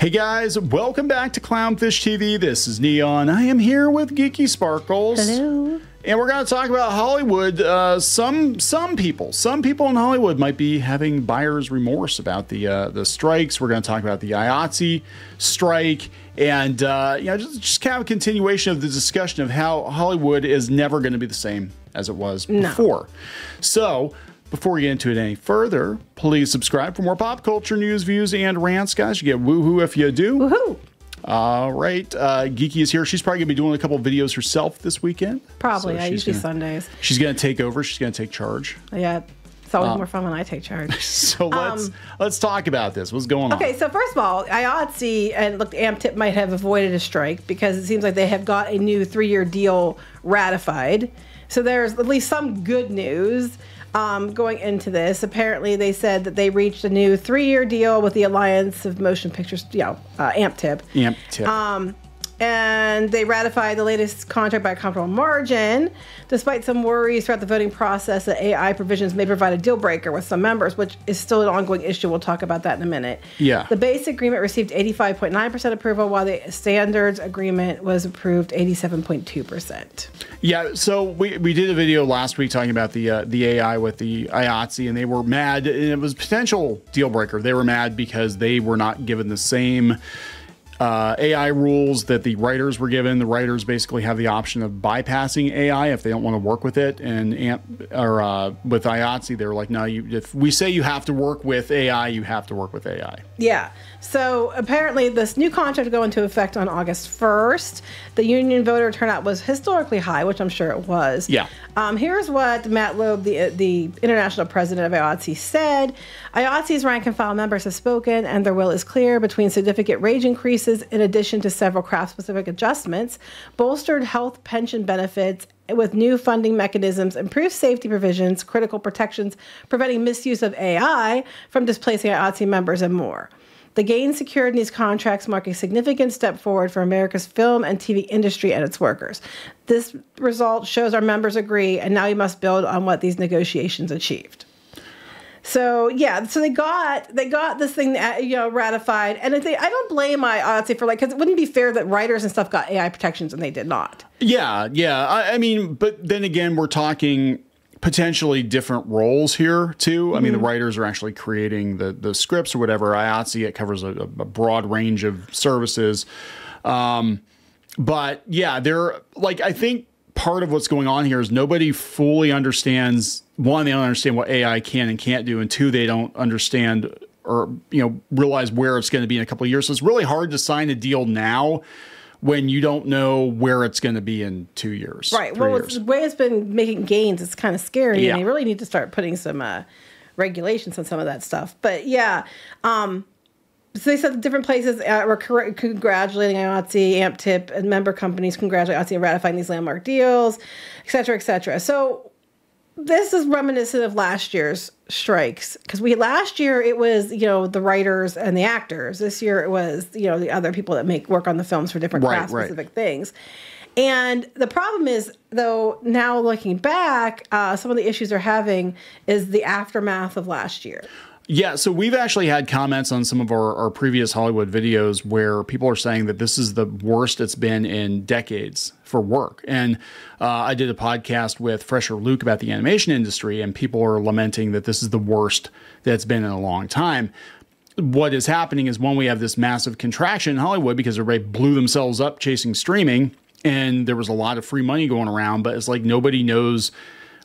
Hey guys, welcome back to Clownfish TV. This is Neon. I am here with Geeky Sparkles. Hello. And we're going to talk about Hollywood. Some people in Hollywood might be having buyer's remorse about the strikes. We're going to talk about the IATSE strike, and just kind of a continuation of the discussion of how Hollywood is never going to be the same as it was before. So, before we get into it any further, please subscribe for more pop culture news, views, and rants, guys. You get woohoo if you do. Woohoo! All right, Geeky is here. She's probably going to be doing a couple of videos herself this weekend. Probably. So I usually Sundays. She's going to take over. She's going to take charge. Yeah. It's always more fun when I take charge. So let's talk about this. What's going on? Okay, so first of all, IATSE and look, AMTIP might have avoided a strike because it seems like they have got a new 3-year deal ratified. So there's at least some good news going into this. Apparently, they said that they reached a new 3-year deal with the Alliance of Motion Pictures, AMTIP. AMTIP. And they ratified the latest contract by a comfortable margin, despite some worries throughout the voting process that AI provisions may provide a deal breaker with some members, which is still an ongoing issue. We'll talk about that in a minute. Yeah. The base agreement received 85.9% approval, while the standards agreement was approved 87.2%. Yeah, so we did a video last week talking about the AI with the IATSE, and they were mad, and it was a potential deal breaker. They were mad because they were not given the same AI rules that the writers were given. The writers basically have the option of bypassing AI if they don't want to work with it. And with IATSE, they were like, no, if we say you have to work with AI, you have to work with AI. Yeah. So apparently this new contract will go into effect on August 1st. The union voter turnout was historically high, which I'm sure it was. Yeah. Here's what Matt Loeb, the international president of IATSE, said. IATSE's rank and file members have spoken, and their will is clear between significant wage increases in addition to several craft-specific adjustments, bolstered health pension benefits with new funding mechanisms, improved safety provisions, critical protections, preventing misuse of AI from displacing IATSE members, and more. The gains secured in these contracts mark a significant step forward for America's film and TV industry and its workers. This result shows our members agree, and now we must build on what these negotiations achieved. So yeah, so they got this thing ratified, and I don't blame IATSE for because it wouldn't be fair that writers and stuff got AI protections and they did not. Yeah. I mean, but then again, we're talking potentially different roles here too. I mean, the writers are actually creating the scripts or whatever. IATSE, it covers a broad range of services. But yeah, I think part of what's going on here is nobody fully understands. One, they don't understand what AI can and can't do, and two, they don't understand or realize where it's going to be in a couple of years. So it's really hard to sign a deal now when you don't know where it's going to be in 2 years. Right. Well, the way it's been making gains, it's kind of scary, and you really need to start putting some regulations on some of that stuff. But yeah, so they said different places were congratulating IATSE, AMTIP, and member companies congratulating IATSE on ratifying these landmark deals, et cetera, et cetera. So this is reminiscent of last year's strikes, because last year it was the writers and the actors. This year it was the other people that work on the films for different craft specific things. And the problem is, though, now looking back, some of the issues they're having is the aftermath of last year. Yeah, so we've actually had comments on some of our previous Hollywood videos where people are saying that this is the worst it's been in decades for work. And I did a podcast with Fresher Luke about the animation industry, and people are lamenting that this is the worst that's been in a long time. What is happening is, one, we have this massive contraction in Hollywood because everybody blew themselves up chasing streaming, and there was a lot of free money going around, but it's like nobody knows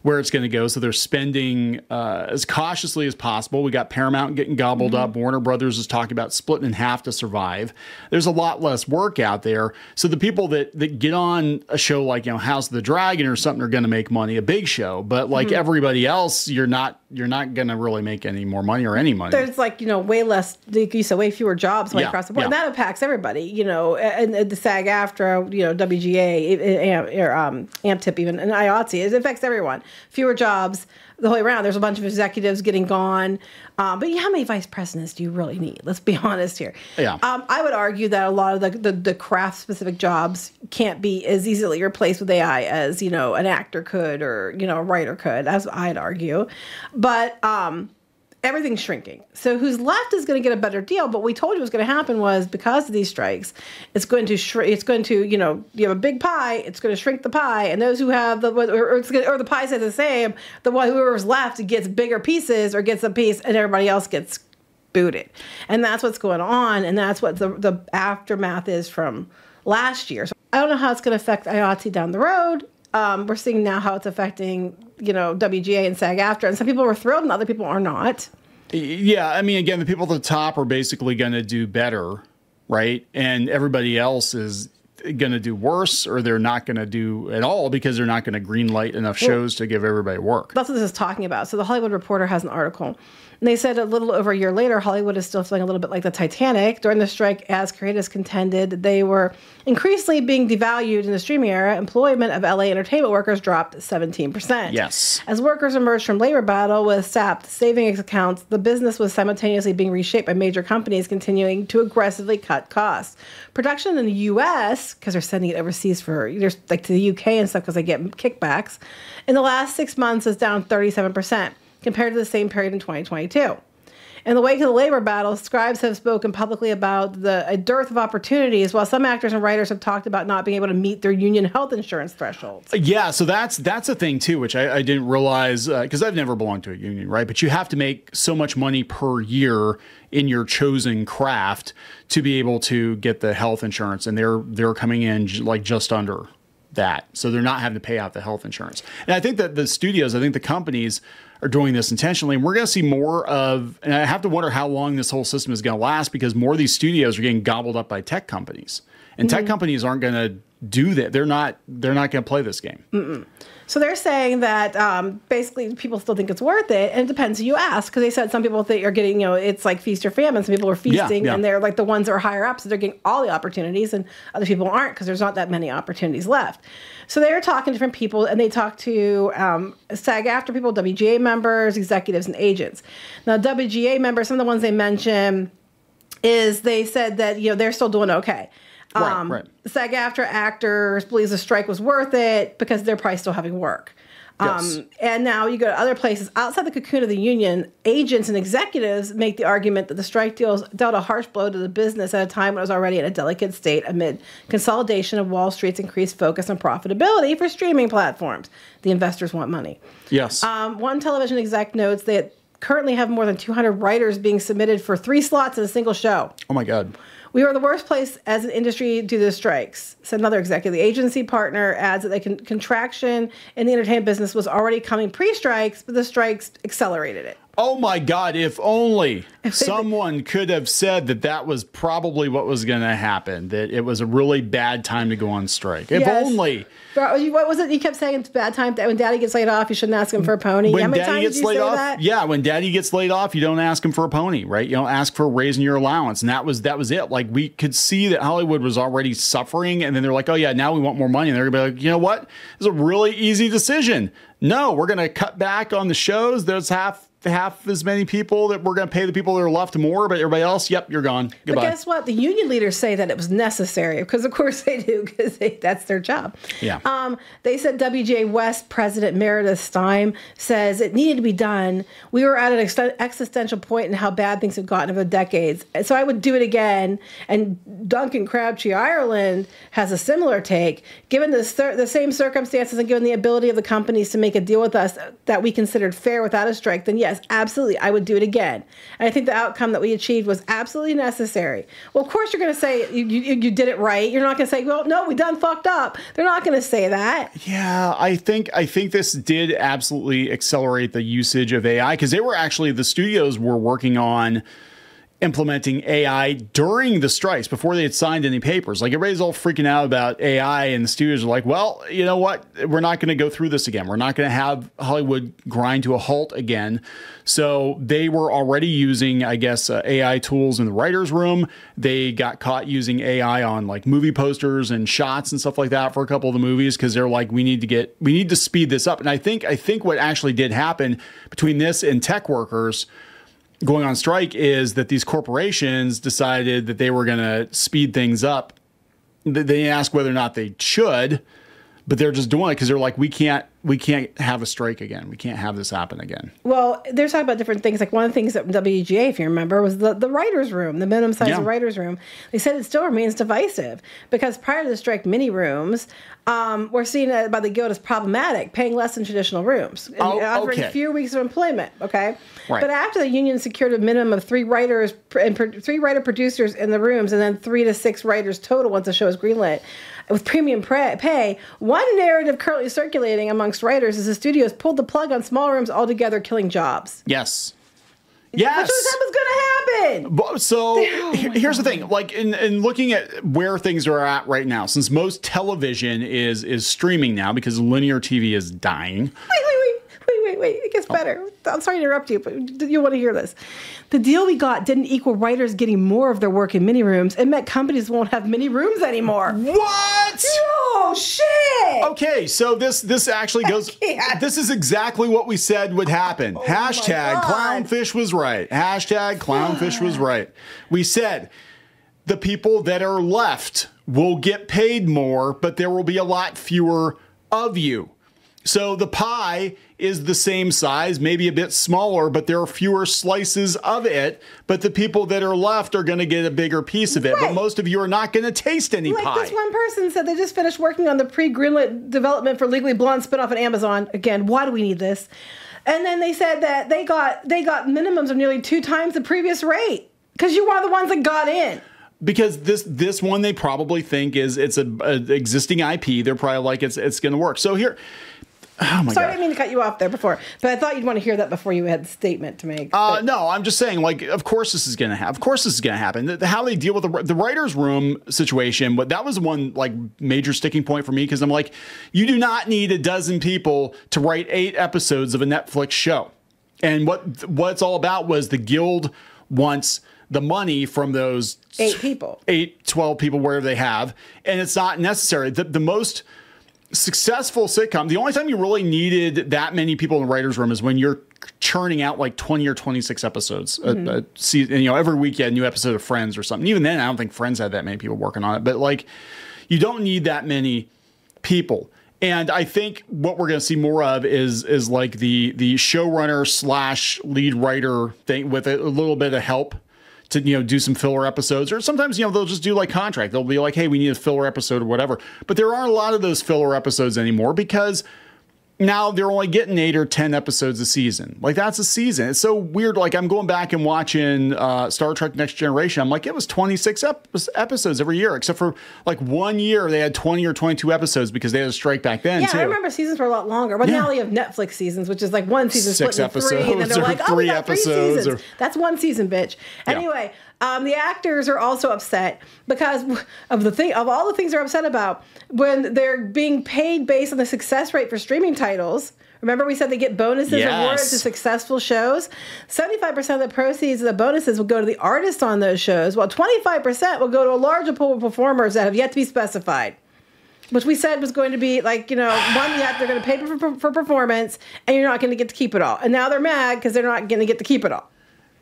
where it's going to go. So they're spending as cautiously as possible. We got Paramount getting gobbled up. Warner Brothers is talking about splitting in half to survive. There's a lot less work out there. So the people that get on a show like, House of the Dragon or something are going to make money, a big show. But like everybody else, you're not going to really make any more money or any money. There's way less, like you said, way fewer jobs across the board. And that impacts everybody, and the SAG-AFTRA, WGA, or AMTIP even, and IATSE. It affects everyone. Fewer jobs the whole way around. There's a bunch of executives getting gone. But how many vice presidents do you really need? Let's be honest here. Yeah. I would argue that a lot of the craft-specific jobs can't be as easily replaced with AI as, an actor could or, a writer could, as I'd argue. But everything's shrinking. So who's left is going to get a better deal. But what we told you was going to happen was because of these strikes, it's going to it's going to, you know, you have a big pie, it's going to shrink the pie, and those who have or the pie stays the same, whoever's left gets bigger pieces or gets a piece, and everybody else gets booted. And that's what's going on, and that's what the aftermath is from last year. So I don't know how it's going to affect IATSE down the road. We're seeing now how it's affecting, you know, WGA and SAG-AFTRA, and some people were thrilled and other people are not. Yeah, I mean, again, the people at the top are basically going to do better, right? And everybody else is going to do worse, or they're not going to do at all because they're not going to greenlight enough shows to give everybody work. That's what this is talking about. So the Hollywood Reporter has an article. And they said a little over a year later, Hollywood is still feeling a little bit like the Titanic. During the strike, as creators contended, they were increasingly being devalued in the streaming era. Employment of LA entertainment workers dropped 17%. Yes. As workers emerged from labor battle with sapped savings accounts, the business was simultaneously being reshaped by major companies continuing to aggressively cut costs. Production in the U.S., because they're sending it overseas like to the U.K. and stuff because they get kickbacks, in the last 6 months is down 37%. Compared to the same period in 2022. In the wake of the labor battle, scribes have spoken publicly about a dearth of opportunities, while some actors and writers have talked about not being able to meet their union health insurance thresholds. Yeah, so that's a thing too, which I didn't realize, because I've never belonged to a union, right? But you have to make so much money per year in your chosen craft to be able to get the health insurance, and they're coming in like just under that. So they're not having to pay out the health insurance. And I think that the companies are doing this intentionally, and we're going to see more of, and I have to wonder how long this whole system is going to last, because more of these studios are getting gobbled up by tech companies, and tech companies aren't going to do that. They're not going to play this game. So they're saying that basically people still think it's worth it, and it depends who you ask, because they said some people think are getting, you know, it's like feast or famine. Some people are feasting, and they're like the ones that are higher up, so they're getting all the opportunities, and other people aren't because there's not that many opportunities left. So they were talking to different people, and they talked to SAG-AFTRA people, WGA members, executives, and agents. Now, WGA members, some of the ones they mentioned is they said that, you know, they're still doing okay. Right. SAG-AFTRA actors believes the strike was worth it because they're probably still having work. Yes. And now you go to other places outside the cocoon of the union, agents and executives make the argument that the strike dealt a harsh blow to the business at a time when it was already in a delicate state amid consolidation of Wall Street's increased focus on profitability for streaming platforms. The investors want money. Yes. One television exec notes that currently have more than 200 writers being submitted for 3 slots in a single show. Oh, my God. We are the worst place as an industry due to the strikes, said another executive. The agency partner adds that the contraction in the entertainment business was already coming pre-strikes, but the strikes accelerated it. Oh, my God, if only someone could have said that was probably what was going to happen, that it was a really bad time to go on strike. If only. What was it you kept saying? It's a bad time. When daddy gets laid off, you shouldn't ask him for a pony. When How many daddy times gets did you laid say off, that? yeah, when daddy gets laid off, you don't ask him for a pony, right? You don't ask for raising your allowance. And that was it. Like, we could see that Hollywood was already suffering, and then they're like, oh, yeah, now we want more money. And they're going to be like, you know what? It's a really easy decision. No, we're going to cut back on the shows. There's half as many people that we're going to pay the people that are left more, but everybody else, yep, you're gone. Goodbye. But guess what? The union leaders say that it was necessary, because of course they do, because that's their job. Yeah. They said WGA West President Meredith Stein says it needed to be done. We were at an existential point in how bad things have gotten over the decades. And so I would do it again. And Duncan Crabtree Ireland has a similar take. Given the same circumstances and given the ability of the companies to make a deal with us that we considered fair without a strike, then yes, absolutely, I would do it again. And I think the outcome that we achieved was absolutely necessary. Well, of course, you're going to say you did it right. You're not going to say, well, no, we done fucked up. They're not going to say that. Yeah, I think this did absolutely accelerate the usage of AI, because the studios were working on implementing AI during the strikes before they had signed any papers. Like, everybody's all freaking out about AI, and the studios are like, well, you know what? We're not going to go through this again. We're not going to have Hollywood grind to a halt again. So they were already using, I guess, AI tools in the writer's room. They got caught using AI on like movie posters and shots and stuff like that for a couple of the movies, because they're like, we need to speed this up. And I think what actually did happen between this and tech workers going on strike is that these corporations decided that they were going to speed things up. They asked whether or not they should, but they're just doing it because they're like, we can't have a strike again. We can't have this happen again. Well, they're talking about different things. Like one of the things that WGA, if you remember, was the writer's room, the minimum size of writer's room. They said it still remains divisive because prior to the strike, mini rooms were seen by the guild as problematic, paying less than traditional rooms, offering fewer weeks of employment. Okay, right. But after the union secured a minimum of 3 writers and 3 writer producers in the rooms, and then 3 to 6 writers total once the show is greenlit, with premium pay, one narrative currently circulating amongst writers is the studios pulled the plug on small rooms altogether, killing jobs. Yes. Yes. Which was going to happen. So here's the thing. Like in looking at where things are at right now, since most television is streaming now because linear TV is dying. Wait. It gets better. I'm sorry to interrupt you, but you want to hear this. The deal we got didn't equal writers getting more of their work in mini rooms. It meant companies won't have mini rooms anymore. What? Oh, shit. Okay, so this actually goes... This is exactly what we said would happen. Oh, hashtag Clownfish was right. Hashtag Clownfish was right. We said the people that are left will get paid more, but there will be a lot fewer of you. So the pie is the same size, maybe a bit smaller, but there are fewer slices of it. But the people that are left are going to get a bigger piece of it. Right. But most of you are not going to taste any pie. This one person said they just finished working on the pre-greenlit development for Legally Blonde spinoff on Amazon. Again, why do we need this? And then they said that they got minimums of nearly 2 times the previous rate because you are the ones that got in. Because this one they probably think it's an existing IP. They're probably like it's going to work. So here. Oh my Sorry, God. I didn't mean to cut you off there before, but I thought you'd want to hear that before you had a statement to make. No, I'm just saying, like, of course this is going to happen. Of course this is going to happen. How they deal with the writer's room situation, but that was one like major sticking point for me because I'm like, you do not need a dozen people to write 8 episodes of a Netflix show. And what it's all about was the guild wants the money from those 8 people, 8, 12 people, wherever they have, and it's not necessary. The most successful sitcom, the only time you really needed that many people in the writer's room is when you're churning out like 20 or 26 episodes a season. And, every week you had a new episode of Friends or something. Even then, I don't think Friends had that many people working on it. But like, you don't need that many people. And I think what we're going to see more of is like the showrunner / lead writer thing with a little bit of help to, do some filler episodes, or sometimes, they'll just do like contract. They'll be like, hey, we need a filler episode or whatever. But there aren't a lot of those filler episodes anymore because now they're only getting 8 or 10 episodes a season. Like, that's a season. It's so weird. Like, I'm going back and watching Star Trek Next Generation. I'm like, it was 26 episodes every year, except for like 1 year they had 20 or 22 episodes because they had a strike back then, too. I remember seasons were a lot longer. But now we have Netflix seasons, which is like one season split into 3, and then they're like, oh, we got 3 seasons. That's one season, bitch. Anyway, the actors are also upset because of all the things they're upset about when they're being paid based on the success rate for streaming titles. Remember we said they get bonuses awarded to successful shows? 75% of the proceeds of the bonuses will go to the artists on those shows, while 25% will go to a larger pool of performers that have yet to be specified. Which we said was going to be like, they're going to pay for performance, and you're not going to get to keep it all. And now they're mad because they're not going to get to keep it all.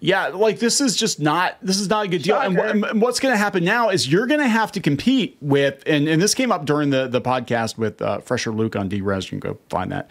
Yeah, like this is not a good deal. And what's going to happen now is you're going to have to compete with, and this came up during the podcast with Fresher Luke on D-Res. You can go find that.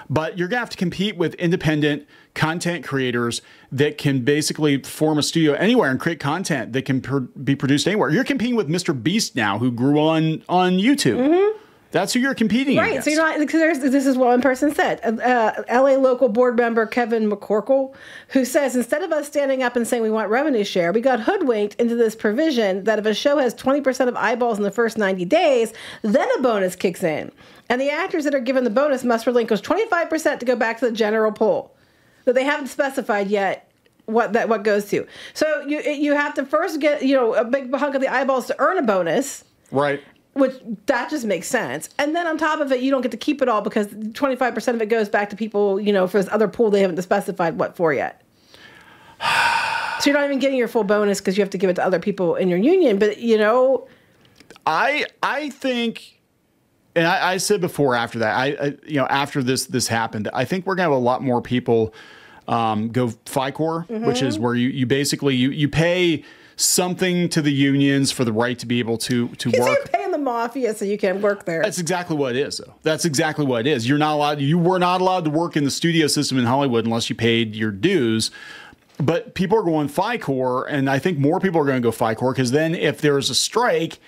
But you're going to have to compete with independent content creators that can basically form a studio anywhere and create content that can be produced anywhere. You're competing with Mr. Beast now, who grew on YouTube. Mm-hmm. That's who you're competing against. Right, so you're not, because this is what one person said. LA local board member Kevin McCorkle, who says, instead of us standing up and saying we want revenue share, we got hoodwinked into this provision that if a show has 20% of eyeballs in the first 90 days, then a bonus kicks in. And the actors that are given the bonus must relinquish 25% to go back to the general pool that they haven't specified yet what goes to. So you have to first get, a big hunk of the eyeballs to earn a bonus. Right. Which, that just makes sense. And then on top of it, you don't get to keep it all because 25% of it goes back to people, for this other pool they haven't specified what for yet. So you're not even getting your full bonus because you have to give it to other people in your union. But, I think, and I said before after that, after this happened, I think we're going to have a lot more people go FICOR, which is where you basically, you pay something to the unions for the right to be able to work. You're paying them mafia so you can work there. That's exactly what it is, though. That's exactly what it is. You were not allowed to work in the studio system in Hollywood unless you paid your dues. But people are going FICOR, and I think more people are going to go FICOR because then if there's a strike,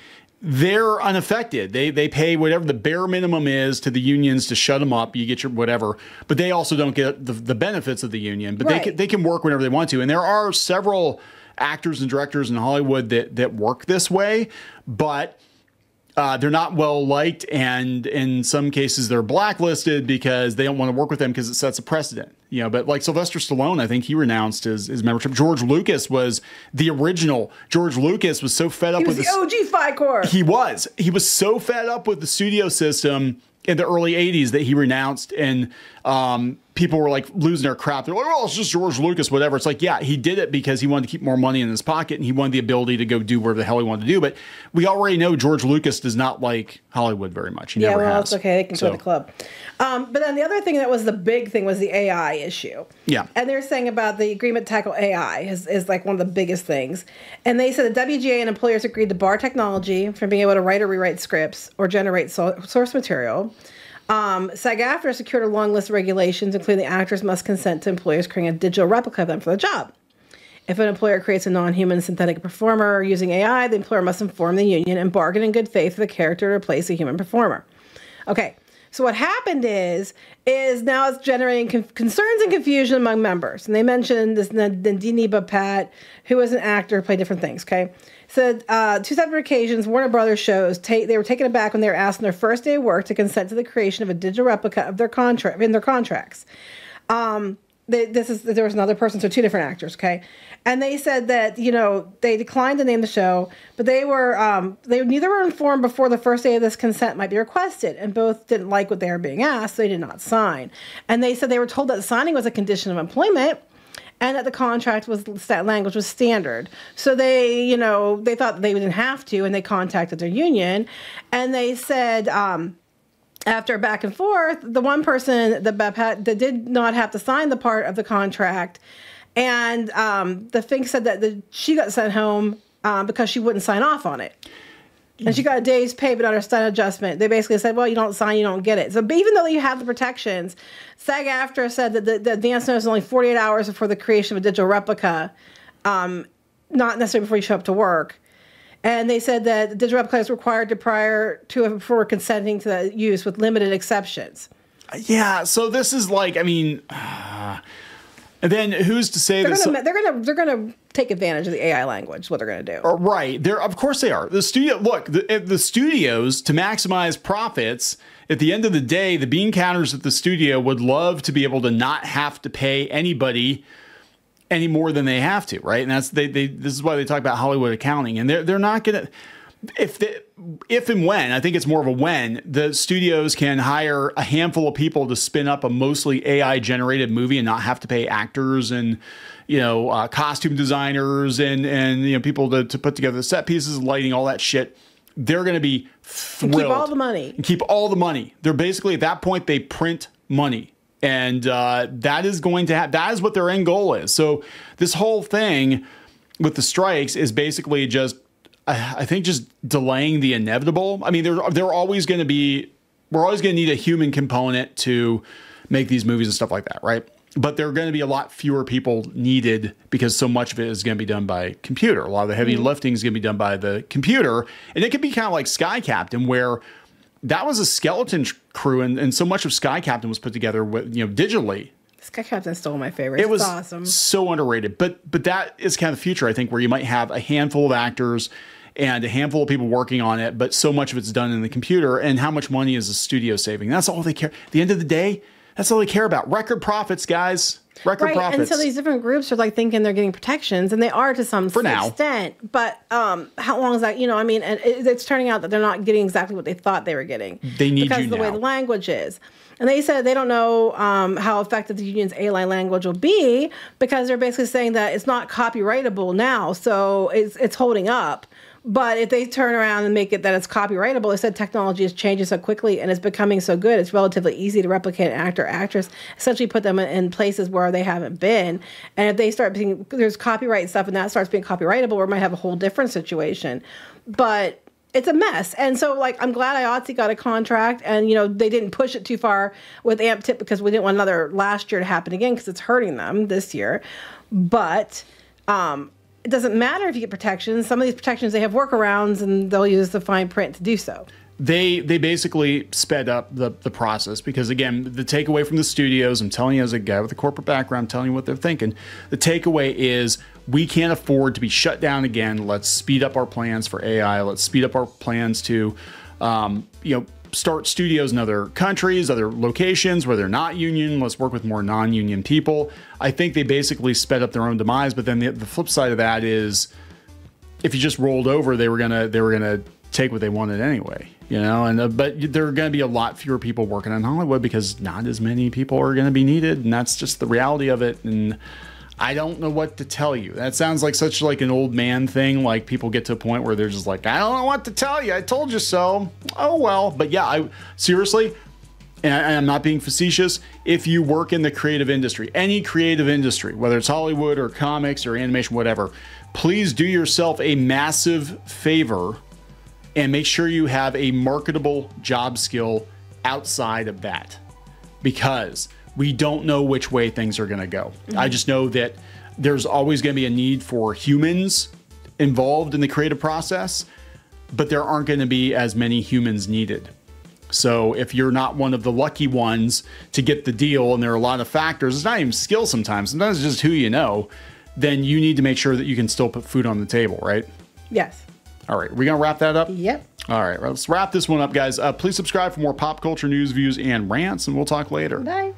they're unaffected. They pay whatever the bare minimum is to the unions to shut them up. You get your whatever, but they also don't get the benefits of the union. But they can work whenever they want to. And there are several actors and directors in Hollywood that work this way, but they're not well liked, and in some cases they're blacklisted because they don't want to work with them because it sets a precedent. But like Sylvester Stallone, I think he renounced his membership. George Lucas was the original. George Lucas was so fed up with the OG FICOR. He was so fed up with the studio system in the early 80s that he renounced, and people were like losing their crap. They're like, oh, it's just George Lucas, whatever. It's like, yeah, he did it because he wanted to keep more money in his pocket, and he wanted the ability to go do whatever the hell he wanted to do. But we already know George Lucas does not like Hollywood very much. He never has. It's okay. They can join the club. But then the other thing that was the big thing was the AI issue. Yeah. And they're saying about the agreement to tackle AI is like one of the biggest things. And they said the WGA and employers agreed to bar technology from being able to write or rewrite scripts or generate source material. SAG-AFTRA secured a long list of regulations, including the actors must consent to employers creating a digital replica of them for the job. If an employer creates a non-human synthetic performer using AI, the employer must inform the union and bargain in good faith for the character to replace a human performer. Okay, so what happened is now it's generating concerns and confusion among members. And they mentioned this Nandini Bapat, who was an actor, played different things, okay? So two separate occasions, Warner Brothers shows, they were taken aback when they were asked on their first day of work to consent to the creation of a digital replica of their contract in their contracts. There was another person, so two different actors, okay? And they said that, they declined to name the show, but they neither were informed before the first day of this consent might be requested, and both didn't like what they were being asked, so they did not sign. And they said they were told that signing was a condition of employment, and that the contract language was standard. So they thought they didn't have to, and they contacted their union, and they said, after back and forth, the one person that did not have to sign the part of the contract, and the thing said that she got sent home because she wouldn't sign off on it. And she got a day's pay but not a stunt adjustment. They basically said, well, you don't sign, you don't get it. So even though you have the protections, SAG-AFTRA said that the advance notice is only 48 hours before the creation of a digital replica, not necessarily before you show up to work. And they said that the digital replica is required before consenting to the use with limited exceptions. Yeah, so this is like, and then who's to say they're gonna take advantage of the AI language? What they're gonna do? Right? Of course they are. The studios, to maximize profits. At the end of the day, the bean counters at the studio would love to be able to not have to pay anybody any more than they have to, right? And that's this is why they talk about Hollywood accounting, and they're not gonna. If and when, I think it's more of a when, the studios can hire a handful of people to spin up a mostly AI generated movie and not have to pay actors and, costume designers and people to put together the set pieces, lighting, all that shit. They're going to be thrilled. Keep all the money. And keep all the money. They're basically, at that point, they print money. And that is going to that is what their end goal is. So this whole thing with the strikes is basically just, I think, just delaying the inevitable. I mean, they're always going to be, we're always going to need a human component to make these movies and stuff like that, right? But there are going to be a lot fewer people needed because so much of it is going to be done by computer. A lot of the heavy lifting is going to be done by the computer. And it could be kind of like Sky Captain, where that was a skeleton crew, and so much of Sky Captain was put together with, digitally. Sky Captain's still my favorite. It was awesome. So underrated. But that is kind of the future, I think, where you might have a handful of actors and a handful of people working on it, but so much of it's done in the computer. And how much money is the studio saving? That's all they care. At the end of the day, that's all they care about. Record profits, guys. Record profits. And so these different groups are like thinking they're getting protections, and they are to some extent. But how long is that? And it's turning out that they're not getting exactly what they thought they were getting. They need because of the way the language is. And they said they don't know how effective the union's AI language will be, because they're basically saying that it's not copyrightable now, so it's holding up. But if they turn around and make it that it's copyrightable, they said technology is changing so quickly and it's becoming so good, it's relatively easy to replicate an actor or actress, essentially put them in places where they haven't been. And if they start being, there's copyright stuff and that starts being copyrightable, we might have a whole different situation. But it's a mess. And so, like, I'm glad IATSE got a contract, and, you know, they didn't push it too far with AMP-TIP because we didn't want another last year to happen again because it's hurting them this year. But it doesn't matter if you get protections. Some of these protections, they have workarounds, and they'll use the fine print to do so. They basically sped up the process because, again, the takeaway from the studios, I'm telling you as a guy with a corporate background, I'm telling you what they're thinking. The takeaway is we can't afford to be shut down again. Let's speed up our plans for AI. Let's speed up our plans to, you know, start studios in other countries, other locations where they're not union. Let's work with more non-union people. I think they basically sped up their own demise. But then the flip side of that is, if you just rolled over, they were gonna take what they wanted anyway, you know. And but there are going to be a lot fewer people working in Hollywood because not as many people are going to be needed, and that's just the reality of it. And I don't know what to tell you. That sounds like such like an old man thing. Like, people get to a point where they're just like, I don't know what to tell you. I told you so. Oh well. But yeah, I seriously, and I'm not being facetious. If you work in the creative industry, any creative industry, whether it's Hollywood or comics or animation, whatever, please do yourself a massive favor and make sure you have a marketable job skill outside of that, because we don't know which way things are going to go. I just know that there's always going to be a need for humans involved in the creative process, but there aren't going to be as many humans needed. So if you're not one of the lucky ones to get the deal, and there are a lot of factors, it's not even skill sometimes it's just who you know, then you need to make sure that you can still put food on the table, right? Yes. All right, we're going to wrap that up? Yep. All right, let's wrap this one up, guys. Please subscribe for more pop culture news, views, and rants, and we'll talk later. Bye.